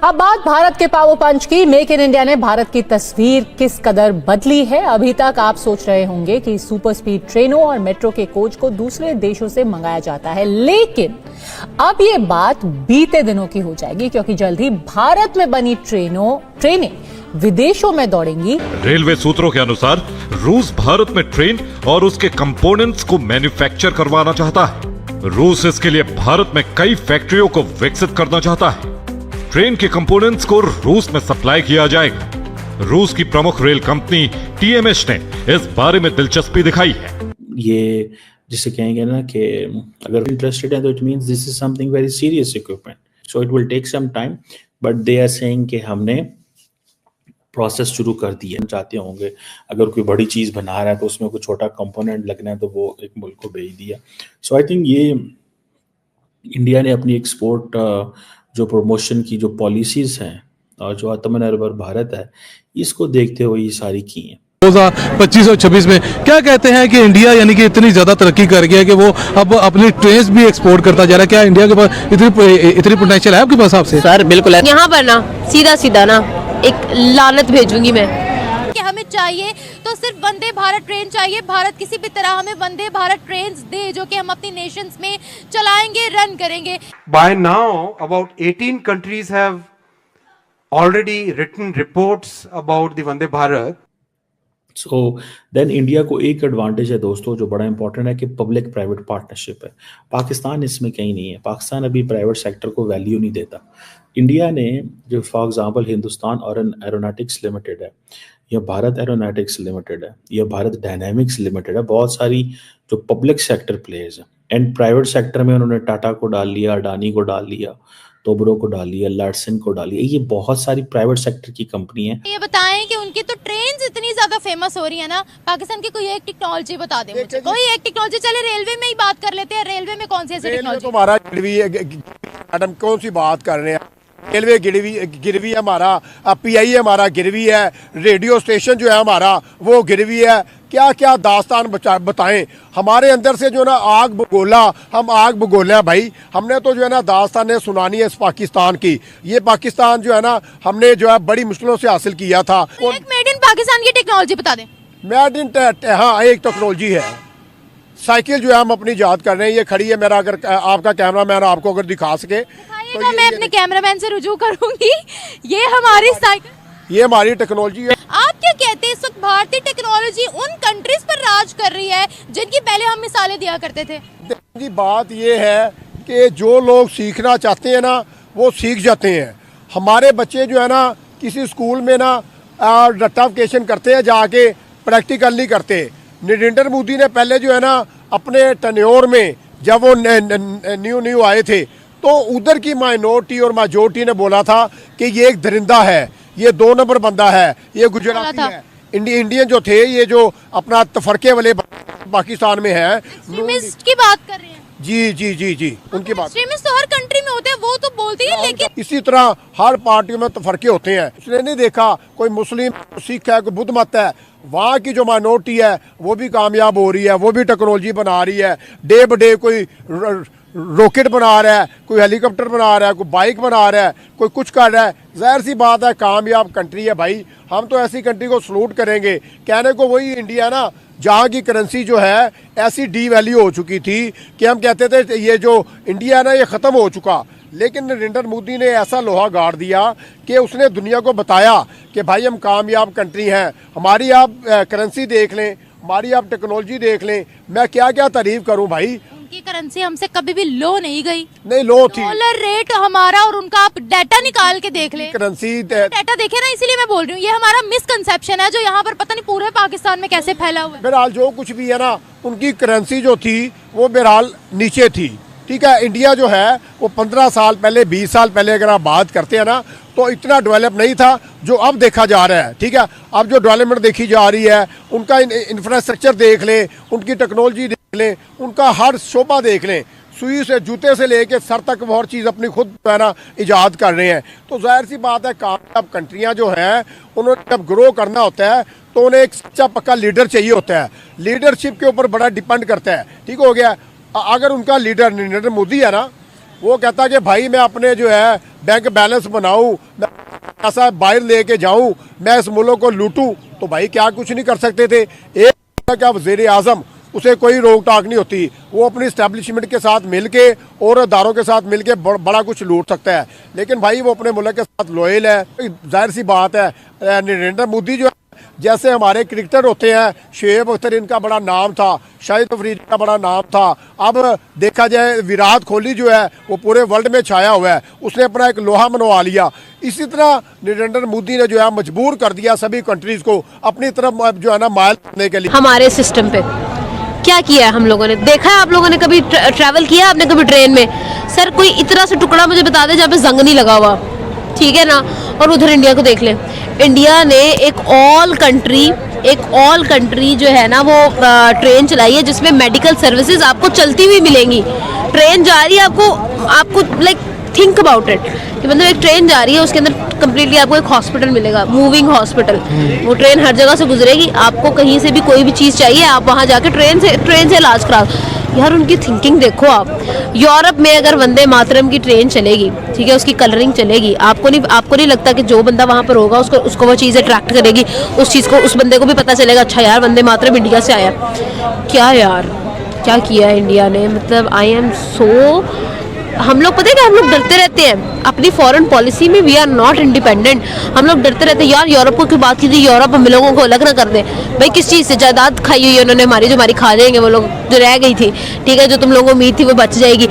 अब बात भारत के पावर पंच की। मेक इन इंडिया ने भारत की तस्वीर किस कदर बदली है। अभी तक आप सोच रहे होंगे कि सुपर स्पीड ट्रेनों और मेट्रो के कोच को दूसरे देशों से मंगाया जाता है, लेकिन अब ये बात बीते दिनों की हो जाएगी, क्योंकि जल्द ही भारत में बनी ट्रेनें विदेशों में दौड़ेंगी। रेलवे सूत्रों के अनुसार रूस भारत में ट्रेन और उसके कंपोनेंट्स को मैन्युफैक्चर करवाना चाहता है। रूस इसके लिए भारत में कई फैक्ट्रियों को विकसित करना चाहता है। ट्रेन के कंपोनेंट्स को रूस में सप्लाई किया जाएगा। रूस की प्रमुख रेल कंपनी टीएमएच ने इस बारे में दिलचस्पी दिखाई है। ये जिसे कहेंगे ना कि अगर इंटरेस्टेड है तो it means this is something very serious equipment, so it will take some time, but they are saying कि हमने प्रोसेस शुरू कर दिए। चाहते होंगे अगर कोई बड़ी चीज बना रहा है तो उसमें कोई छोटा कंपोनेंट लगना है तो वो एक मुल्क को भेज दिया। सो आई थिंक ये इंडिया ने अपनी एक्सपोर्ट जो प्रमोशन की जो पॉलिसीज हैं और जो आत्मनिर्भर भारत है, इसको देखते हुए ये सारी की हैं। 2025 और 26 में क्या कहते हैं कि इंडिया यानी कि इतनी ज्यादा तरक्की कर गया है कि वो अब अपनी ट्रेन्स भी एक्सपोर्ट करता जा रहा है। क्या इंडिया के पास इतनी पोटेंशियल है आपके पास? आपसे सर बिल्कुल है। यहाँ पर ना सीधा ना एक लानत भेजूंगी मैं कि हमें चाहिए तो सिर्फ वंदे भारत ट्रेन चाहिए। भारत किसी भी तरह हमें वंदे भारत ट्रेन्स दे जो कि हम अपनी नेशंस में चलाएंगे, रन करेंगे। By now, about 18 countries have already written reports about the Vande Bharat. So then India को एक एडवांटेज है दोस्तों जो बड़ा इंपॉर्टेंट है कि पब्लिक प्राइवेट पार्टनरशिप है। पाकिस्तान इसमें कहीं नहीं है। पाकिस्तान अभी प्राइवेट सेक्टर को वैल्यू नहीं देता। इंडिया ने जो फॉर एग्जांपल हिंदुस्तान और एरोनॉटिक्स लिमिटेड है, या भारत एरोनॉटिक्स लिमिटेड है, या भारत डायनामिक्स लिमिटेड है, बहुत सारी जो पब्लिक सेक्टर प्लेयर्स हैं। एंड प्राइवेट सेक्टर में उन्होंने टाटा को डाल लिया, अडानी को डाल लिया, तोबरो को डाल लिया, लार्सन को डाल लिया। ये बहुत सारी प्राइवेट सेक्टर की कंपनी है। ये बताएं कि उनकी तो ट्रेन्स इतनी ज्यादा फेमस हो रही है ना, पाकिस्तान की कोई एक टेक्नोलॉजी बता दें मुझे, कोई एक टेक्नोलॉजी। चले रेलवे में ही बात कर लेते हैं। रेलवे में कौन सी ऐसी टेक्नोलॉजी? हमारा मैडम कौन सी बात कर रहे हैं? रेलवे गिरवी है हमारा, पीआई हमारा गिरवी है, रेडियो स्टेशन जो है हमारा वो गिरवी है। क्या क्या दास्तान बताएं। हमारे अंदर से जो है ना आग बगोला, हम आग बगोले हैं भाई। हमने तो जो है ना दास्तानें सुनानी है इस पाकिस्तान की। ये पाकिस्तान जो है ना हमने जो है बड़ी मुश्किलों से हासिल किया था। एक मेड इन पाकिस्तान की टेक्नोलॉजी बता दें। मेड इन हाँ एक टेक्नोलॉजी है। साइकिल जो है हम अपनी याद कर रहे हैं, ये खड़ी है। मेरा अगर आपका कैमरा मैन आपको अगर दिखा सके तो मैं अपने कैमरामैन से रुजू करूंगी। ये हमारी साइकिल, ये हमारी टेक्नोलॉजी है। आप क्या कहते हैं इस वक्त भारतीय टेक्नोलॉजी उन कंट्रीज पर राज कर रही है जिनकी पहले हम मिसालें दिया करते थे? जी बात ये है कि जो लोग सीखना चाहते हैं ना वो सीख जाते हैं। हमारे बच्चे जो है ना किसी स्कूल में ना रट्टाफिकेशन करते हैं, जाके प्रैक्टिकल नहीं करते। नरेंद्र मोदी ने पहले जो है ना अपने टन्योर में जब वो न्यू आए थे तो उधर की माइनॉरिटी और मेजॉरिटी ने बोला था कि ये एक दरिंदा है, ये 2 नंबर बंदा है, ये गुजराती है। इंडियन जो थे ये जो अपना तफरके वाले पाकिस्तान में है, एक्सट्रीमिस्ट की बात कर रहे हैं। जी उनकी बात। एक्सट्रीमिस्ट तो हर कंट्री में होते हैं, वो तो बोलती है, लेकिन इसी तरह हर पार्टी में तफरके होते हैं। उसने नहीं देखा कोई मुस्लिम सिख है, कोई बुद्ध मत है। वहाँ की जो माइनॉरिटी है वो भी कामयाब हो रही है, वो भी टेक्नोलॉजी बना रही है। डे ब डे कोई रॉकेट बना रहा है, कोई हेलीकॉप्टर बना रहा है, कोई बाइक बना रहा है, कोई कुछ कर रहा है। जाहिर सी बात है कामयाब कंट्री है भाई। हम तो ऐसी कंट्री को सलूट करेंगे। कहने को वही इंडिया ना जहाँ की करेंसी जो है ऐसी डी वैल्यू हो चुकी थी कि हम कहते थे ये जो इंडिया है ना ये ख़त्म हो चुका। लेकिन नरेंद्र मोदी ने ऐसा लोहा गाड़ दिया कि उसने दुनिया को बताया कि भाई हम कामयाब कंट्री हैं। हमारी आप करेंसी देख लें, हमारी आप टेक्नोलॉजी देख लें। मैं क्या क्या तारीफ करूं भाई। उनकी करेंसी हमसे कभी भी लो नहीं गई, नहीं लो थी। डॉलर रेट हमारा और उनका आप डाटा निकाल के देख लें, करेंसी डाटा देखे ना। इसीलिए मैं बोल रही हूँ ये हमारा मिसकंसेप्शन है जो यहाँ पर पता नहीं पूरे पाकिस्तान में कैसे फैला हुआ है। बहरहाल जो कुछ भी है ना उनकी करेंसी जो थी वो बहरहाल नीचे थी। ठीक है, इंडिया जो है वो 15 साल पहले 20 साल पहले अगर आप बात करते हैं ना तो इतना डेवलप नहीं था जो अब देखा जा रहा है। ठीक है, अब जो डेवलपमेंट देखी जा रही है, उनका इंफ्रास्ट्रक्चर देख लें, उनकी टेक्नोलॉजी देख लें, उनका हर शोबा देख लें। सुई से जूते से लेके सर तक वो हर चीज़ अपनी खुद जो है ना ईजाद कर रहे हैं। तो जाहिर सी बात है कामयाब कंट्रियाँ जो हैं उन्होंने जब ग्रो करना होता है तो उन्हें एक सच्चा पक्का लीडर चाहिए होता है। लीडरशिप के ऊपर बड़ा डिपेंड करता है। ठीक हो गया। अगर उनका लीडर नरेंद्र मोदी है ना, वो कहता कि भाई मैं अपने जो है बैंक बैलेंस बनाऊं, मैं पैसा बाहर लेके जाऊं, मैं इस मुल्क को लूटूं, तो भाई क्या कुछ नहीं कर सकते थे। एक क्या वज़ीर आज़म, उसे कोई रोक टाक नहीं होती, वो अपनी इस्टेब्लिशमेंट के साथ मिलके और अदारों के साथ मिलके बड़ा कुछ लूट सकता है, लेकिन भाई वो अपने मुल्क के साथ लॉयल है। जाहिर सी बात है, नरेंद्र मोदी जो है, जैसे हमारे क्रिकेटर होते हैं, शोएब अख्तर इनका बड़ा नाम था, शाहिद अफरीदी का बड़ा नाम था, अब देखा जाए विराट कोहली जो है वो पूरे वर्ल्ड में छाया हुआ है, उसने अपना एक लोहा मनवा लिया। इसी तरह नरेंद्र मोदी ने जो है मजबूर कर दिया सभी कंट्रीज को अपनी तरफ जो है ना माइल करने के लिए। हमारे सिस्टम पे क्या किया है हम लोगों ने, देखा है आप लोगों ने कभी ट्रैवल किया आपने कभी ट्रेन में? सर कोई इतना सा टुकड़ा मुझे बता दे जहाँ पे जंग नहीं लगा हुआ, ठीक है ना। और उधर इंडिया को देख लें, इंडिया ने एक ऑल कंट्री जो है ना वो ट्रेन चलाई है जिसमें मेडिकल सर्विसेज आपको चलती हुई मिलेंगी। ट्रेन जा रही है, आपको लाइक थिंक अबाउट इट कि मतलब एक ट्रेन जा रही है, उसके अंदर कम्प्लीटली आपको एक हॉस्पिटल मिलेगा, मूविंग हॉस्पिटल। वो ट्रेन हर जगह से गुजरेगी, आपको कहीं से भी कोई भी चीज़ चाहिए आप वहाँ जाके ट्रेन से इलाज कराओ। यार उनकी थिंकिंग देखो आप। यूरोप में अगर वंदे मातरम की ट्रेन चलेगी, ठीक है, उसकी कलरिंग चलेगी, आपको नहीं लगता कि जो बंदा वहाँ पर होगा उसको वो चीज़ अट्रैक्ट करेगी, उस चीज़ को, उस बंदे को भी पता चलेगा अच्छा यार वंदे मातरम इंडिया से आया। क्या यार क्या किया है इंडिया ने, मतलब आई एम सो। हम लोग पता है कि हम लोग डरते रहते हैं अपनी फॉरेन पॉलिसी में, वी आर नॉट इंडिपेंडेंट। हम लोग डरते रहते हैं यार यूरोप की बात की थी, यूरोप हम लोगों को अलग ना कर दे। भाई किस चीज़ से? जायदाद खाई हुई है उन्होंने हमारी, जो हमारी खा जाएंगे वो लोग, जो रह गई थी, ठीक है, जो तुम लोगों को उम्मीद थी वो बच जाएगी।